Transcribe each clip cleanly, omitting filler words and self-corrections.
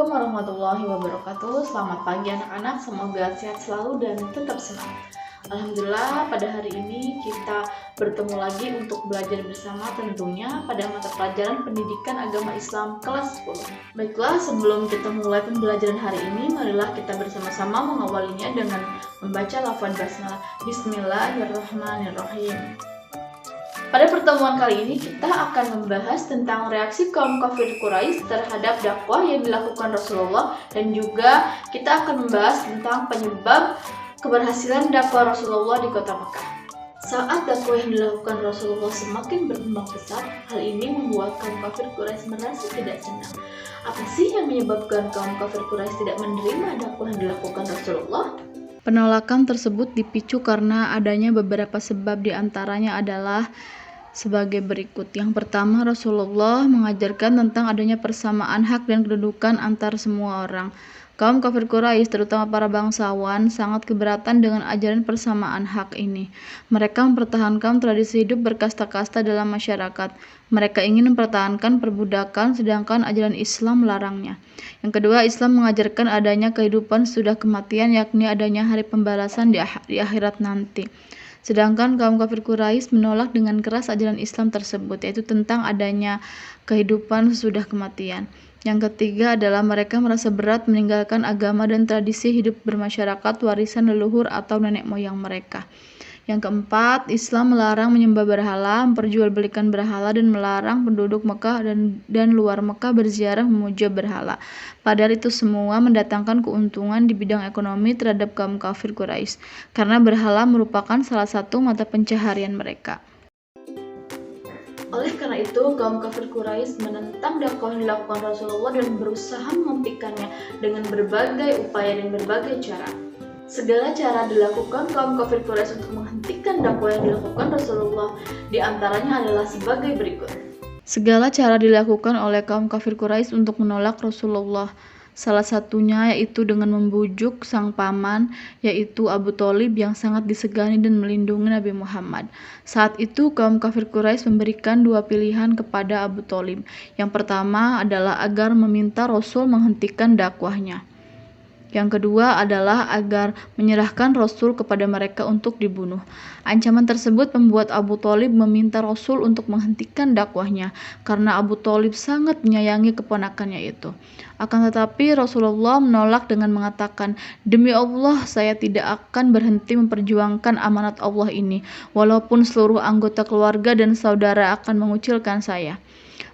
Assalamualaikum warahmatullahi wabarakatuh. Selamat pagi anak-anak, semoga sehat selalu dan tetap semangat. Alhamdulillah, pada hari ini kita bertemu lagi untuk belajar bersama tentunya pada mata pelajaran Pendidikan Agama Islam kelas 10. Baiklah, sebelum kita mulai pembelajaran hari ini, marilah kita bersama-sama mengawalinya dengan membaca lafaz basmalah. Bismillahirrahmanirrahim. Pada pertemuan kali ini kita akan membahas tentang reaksi kaum kafir Quraisy terhadap dakwah yang dilakukan Rasulullah, dan juga kita akan membahas tentang penyebab keberhasilan dakwah Rasulullah di kota Mekah. Saat dakwah yang dilakukan Rasulullah semakin berkembang pesat, hal ini membuat kaum kafir Quraisy merasa tidak senang. Apa sih yang menyebabkan kaum kafir Quraisy tidak menerima dakwah yang dilakukan Rasulullah? Penolakan tersebut dipicu karena adanya beberapa sebab, diantaranya adalah sebagai berikut. Yang pertama, Rasulullah mengajarkan tentang adanya persamaan hak dan kedudukan antar semua orang. Kaum kafir Quraisy, terutama para bangsawan, sangat keberatan dengan ajaran persamaan hak ini. Mereka mempertahankan tradisi hidup berkasta-kasta dalam masyarakat. Mereka ingin mempertahankan perbudakan, sedangkan ajaran Islam melarangnya. Yang kedua, Islam mengajarkan adanya kehidupan sesudah kematian, yakni adanya hari pembalasan di akhirat nanti. Sedangkan kaum kafir Quraisy menolak dengan keras ajaran Islam tersebut, yaitu tentang adanya kehidupan sesudah kematian. Yang ketiga adalah mereka merasa berat meninggalkan agama dan tradisi hidup bermasyarakat warisan leluhur atau nenek moyang mereka. Yang keempat, Islam melarang menyembah berhala, memperjualbelikan berhala, dan melarang penduduk Mekah dan luar Mekah berziarah memuja berhala. Padahal itu semua mendatangkan keuntungan di bidang ekonomi terhadap kaum kafir Quraisy, karena berhala merupakan salah satu mata pencaharian mereka. Oleh karena itu, kaum kafir Quraisy menentang dakwah yang dilakukan Rasulullah dan berusaha menghentikannya dengan berbagai upaya dan berbagai cara. Segala cara dilakukan kaum kafir Quraisy untuk menghentikan dakwah yang dilakukan Rasulullah, diantaranya adalah sebagai berikut. Segala cara dilakukan oleh kaum kafir Quraisy untuk menolak Rasulullah. Salah satunya yaitu dengan membujuk sang paman, yaitu Abu Thalib, yang sangat disegani dan melindungi Nabi Muhammad. Saat itu kaum kafir Quraisy memberikan dua pilihan kepada Abu Thalib. Yang pertama adalah agar meminta Rasul menghentikan dakwahnya. Yang kedua adalah agar menyerahkan Rasul kepada mereka untuk dibunuh. Ancaman tersebut membuat Abu Thalib meminta Rasul untuk menghentikan dakwahnya, karena Abu Thalib sangat menyayangi keponakannya itu. Akan tetapi Rasulullah menolak dengan mengatakan, "Demi Allah, saya tidak akan berhenti memperjuangkan amanat Allah ini, walaupun seluruh anggota keluarga dan saudara akan mengucilkan saya."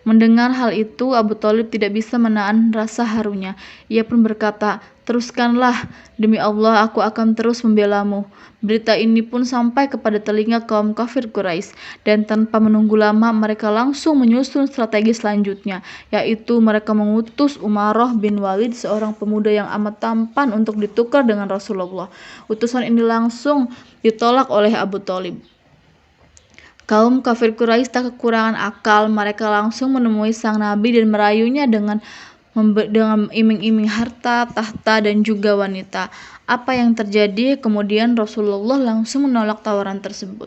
Mendengar hal itu, Abu Thalib tidak bisa menahan rasa harunya. Ia pun berkata, "Teruskanlah, demi Allah aku akan terus membelamu." Berita ini pun sampai kepada telinga kaum kafir Quraisy, dan tanpa menunggu lama mereka langsung menyusun strategi selanjutnya, yaitu mereka mengutus Umarah bin Walid, seorang pemuda yang amat tampan, untuk ditukar dengan Rasulullah. Utusan ini langsung ditolak oleh Abu Thalib. Kaum kafir Quraisy tak kekurangan akal. Mereka langsung menemui sang Nabi dan merayunya dengan iming-iming harta, tahta, dan juga wanita. Apa yang terjadi? Kemudian Rasulullah langsung menolak tawaran tersebut.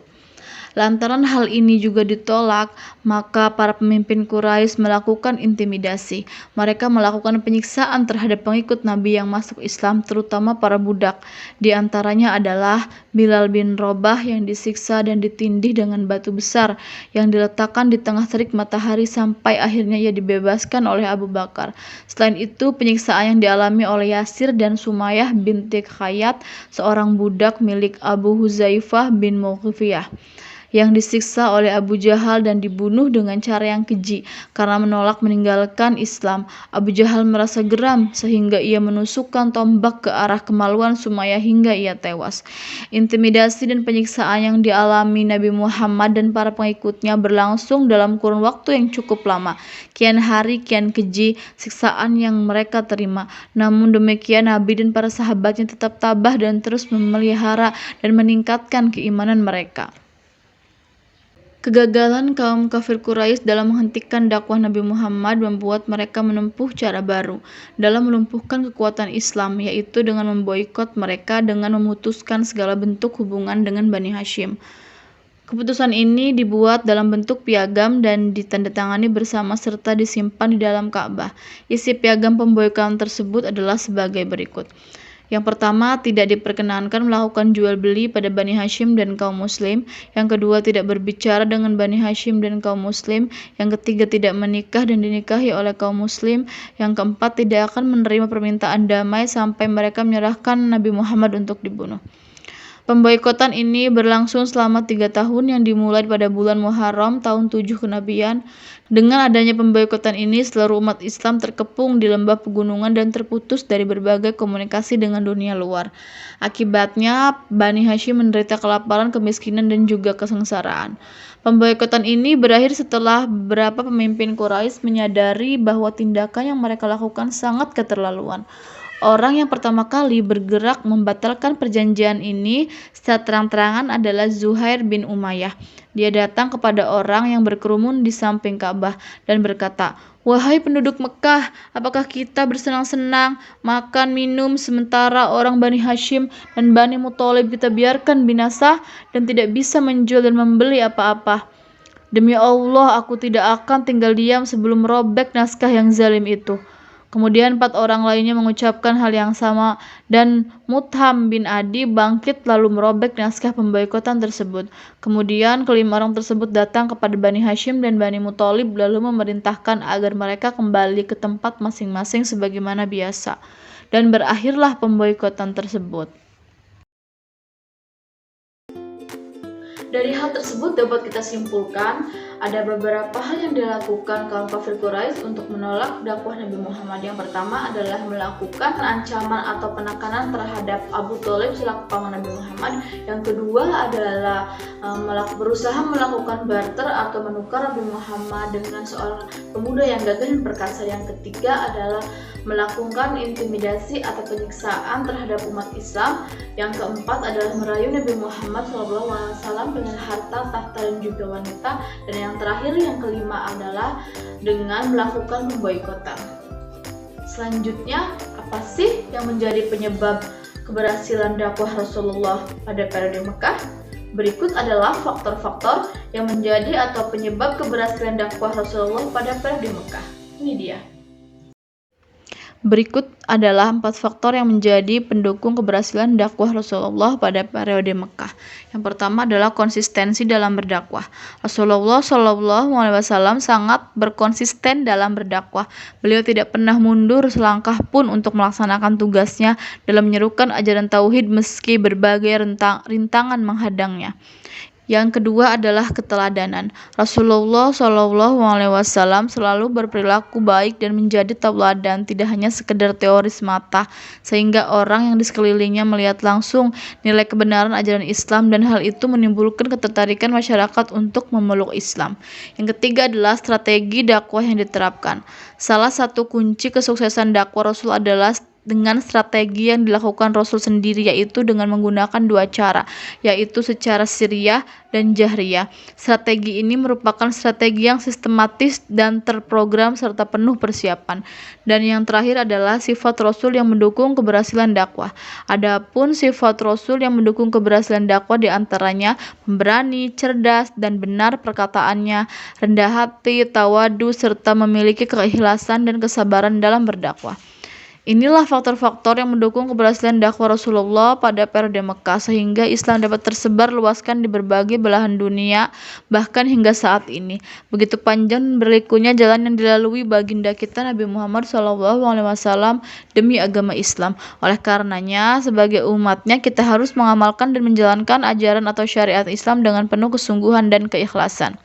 Lantaran hal ini juga ditolak, maka para pemimpin Quraisy melakukan intimidasi. Mereka melakukan penyiksaan terhadap pengikut Nabi yang masuk Islam, terutama para budak. Di antaranya adalah Bilal bin Rabah yang disiksa dan ditindih dengan batu besar yang diletakkan di tengah terik matahari sampai akhirnya ia dibebaskan oleh Abu Bakar. Selain itu, penyiksaan yang dialami oleh Yasir dan Sumayyah binti Khayyat, seorang budak milik Abu Huzaifah bin Mughifiyah, yang disiksa oleh Abu Jahal dan dibunuh dengan cara yang keji karena menolak meninggalkan Islam. Abu Jahal merasa geram sehingga ia menusukkan tombak ke arah kemaluan Sumayyah hingga ia tewas. Intimidasi dan penyiksaan yang dialami Nabi Muhammad dan para pengikutnya berlangsung dalam kurun waktu yang cukup lama. Kian hari kian keji siksaan yang mereka terima. Namun demikian Nabi dan para sahabatnya tetap tabah dan terus memelihara dan meningkatkan keimanan mereka. Kegagalan kaum kafir Quraisy dalam menghentikan dakwah Nabi Muhammad membuat mereka menempuh cara baru dalam melumpuhkan kekuatan Islam, yaitu dengan memboikot mereka dengan memutuskan segala bentuk hubungan dengan Bani Hashim. Keputusan ini dibuat dalam bentuk piagam dan ditandatangani bersama serta disimpan di dalam Ka'bah. Isi piagam pemboikotan tersebut adalah sebagai berikut. Yang pertama, tidak diperkenankan melakukan jual beli pada Bani Hashim dan kaum muslim. Yang kedua, tidak berbicara dengan Bani Hashim dan kaum muslim. Yang ketiga, tidak menikah dan dinikahi oleh kaum muslim. Yang keempat, tidak akan menerima permintaan damai sampai mereka menyerahkan Nabi Muhammad untuk dibunuh. Pemboikotan ini berlangsung selama 3 tahun yang dimulai pada bulan Muharram tahun 7 kenabian. Dengan adanya pemboikotan ini, seluruh umat Islam terkepung di lembah pegunungan dan terputus dari berbagai komunikasi dengan dunia luar. Akibatnya, Bani Hashim menderita kelaparan, kemiskinan, dan juga kesengsaraan. Pemboikotan ini berakhir setelah beberapa pemimpin Quraisy menyadari bahwa tindakan yang mereka lakukan sangat keterlaluan. Orang yang pertama kali bergerak membatalkan perjanjian ini secara terang-terangan adalah Zuhair bin Umayyah. Dia datang kepada orang yang berkerumun di samping Ka'bah dan berkata, "Wahai penduduk Mekah, apakah kita bersenang-senang, makan, minum, sementara orang Bani Hashim dan Bani Muthalib kita biarkan binasa dan tidak bisa menjual dan membeli apa-apa? Demi Allah, aku tidak akan tinggal diam sebelum merobek naskah yang zalim itu." Kemudian 4 orang lainnya mengucapkan hal yang sama dan Mutham bin Adi bangkit lalu merobek naskah pemboikotan tersebut. Kemudian kelima orang tersebut datang kepada Bani Hashim dan Bani Muthalib lalu memerintahkan agar mereka kembali ke tempat masing-masing sebagaimana biasa. Dan berakhirlah pemboikotan tersebut. Dari hal tersebut dapat kita simpulkan ada beberapa hal yang dilakukan kaum kafir Quraisy untuk menolak dakwah Nabi Muhammad. Yang pertama adalah melakukan ancaman atau penekanan terhadap Abu Thalib selaku paman Nabi Muhammad. Yang kedua adalah berusaha melakukan barter atau menukar Nabi Muhammad dengan seorang pemuda yang gagah dan perkasa. Yang ketiga adalah melakukan intimidasi atau penyiksaan terhadap umat Islam. Yang keempat adalah merayu Nabi Muhammad SAW dengan harta, tahta, dan juga wanita. Dan yang terakhir, yang kelima adalah dengan melakukan pemboikotan. Selanjutnya, apa sih yang menjadi penyebab keberhasilan dakwah Rasulullah pada periode Mekah? Berikut adalah faktor-faktor yang menjadi atau penyebab keberhasilan dakwah Rasulullah pada periode Mekah. Ini dia. Berikut adalah 4 faktor yang menjadi pendukung keberhasilan dakwah Rasulullah pada periode Mekah. Yang pertama adalah konsistensi dalam berdakwah. Rasulullah SAW sangat berkonsisten dalam berdakwah. Beliau tidak pernah mundur selangkah pun untuk melaksanakan tugasnya dalam menyerukan ajaran tauhid meski berbagai rintangan menghadangnya. Yang kedua adalah keteladanan. Rasulullah SAW selalu berperilaku baik dan menjadi tauladan, tidak hanya sekedar teori semata, sehingga orang yang di sekelilingnya melihat langsung nilai kebenaran ajaran Islam dan hal itu menimbulkan ketertarikan masyarakat untuk memeluk Islam. Yang ketiga adalah strategi dakwah yang diterapkan. Salah satu kunci kesuksesan dakwah Rasul adalah dengan strategi yang dilakukan Rasul sendiri, yaitu dengan menggunakan 2 cara, yaitu secara sirriyah dan jahriyah. Strategi ini merupakan strategi yang sistematis dan terprogram serta penuh persiapan. Dan yang terakhir adalah sifat Rasul yang mendukung keberhasilan dakwah. Adapun sifat Rasul yang mendukung keberhasilan dakwah diantaranya pemberani, cerdas dan benar perkataannya, rendah hati, tawadu, serta memiliki keikhlasan dan kesabaran dalam berdakwah. Inilah faktor-faktor yang mendukung keberhasilan dakwah Rasulullah pada periode Mekah sehingga Islam dapat tersebar luaskan di berbagai belahan dunia bahkan hingga saat ini. Begitu panjang dan berlikunya jalan yang dilalui baginda kita Nabi Muhammad SAW demi agama Islam. Oleh karenanya, sebagai umatnya kita harus mengamalkan dan menjalankan ajaran atau syariat Islam dengan penuh kesungguhan dan keikhlasan.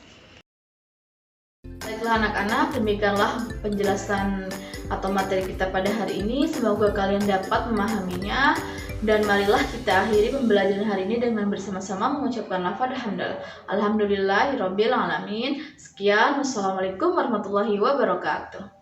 Baiklah anak-anak, demikianlah penjelasan atau materi kita pada hari ini. Semoga kalian dapat memahaminya. Dan marilah kita akhiri pembelajaran hari ini dengan bersama-sama mengucapkan lafaz hamdalah. Alhamdulillahirabbil alamin. Sekian, wassalamualaikum warahmatullahi wabarakatuh.